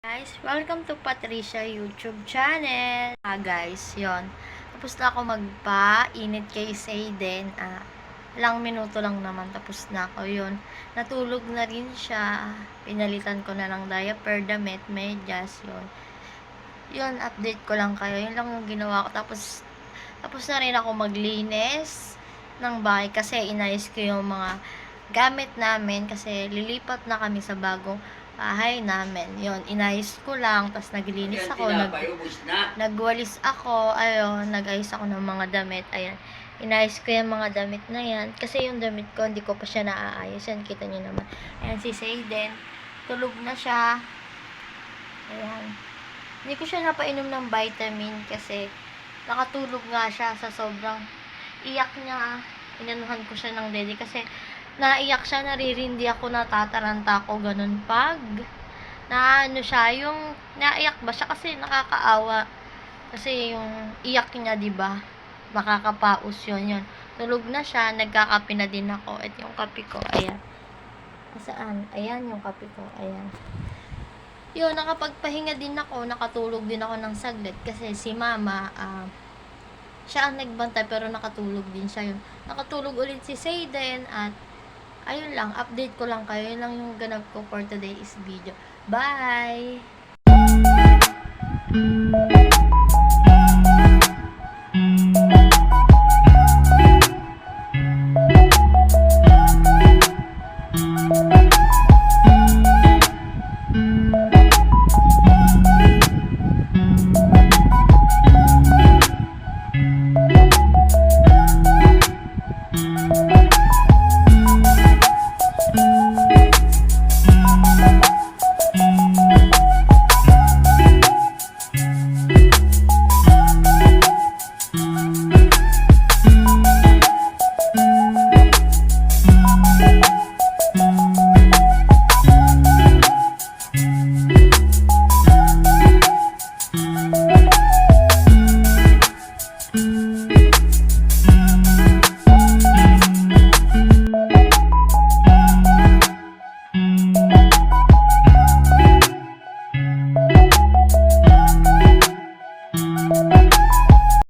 Guys, welcome to Patricia YouTube channel. Guys, yon. Tapos na ako magpa-init kay Sayden. Ilang minuto lang naman tapos na ako yon. Natulog na rin siya. Pinalitan ko na lang diaper, damit, medyas, yon. Yon, update ko lang kayo. Yun lang yung ginawa ko. Tapos na rin ako maglinis ng bahay kasi inayos ko yung mga gamit namin kasi lilipat na kami sa bagong bahay namin. Yon, inayos ko lang, tapos naglinis ako, nagwalis ako, ayun, nag-ayos ako ng mga damit, ayan. Inayos ko yung mga damit na yan, kasi yung damit ko, hindi ko pa siya naaayos, yan, kita nyo naman. Ayan, si Sayden, tulog na siya, ayan. Hindi ko siya napainom ng vitamin, kasi nakatulog nga siya sa sobrang iyak niya. Inanuhan ko siya ng dede, kasi naiyak siya, naririndi ako, natataranta ako, ganun pag ano siya, yung naiyak ba siya kasi nakakaawa. Kasi yung iyak niya, 'di ba? Makakapaus 'yon. Tulog na siya, nagkakape na din ako. At yung kape ko, ayan. Saan? Ayan yung kape ko, ayan. Yun, nakapagpahinga din ako, nakatulog din ako ng saglit kasi si mama, siya ang nagbantay pero nakatulog din siya yun. Nakatulog ulit si Sayden at ayun lang, update ko lang kayo. Yun lang yung ganap ko for today's video. Bye!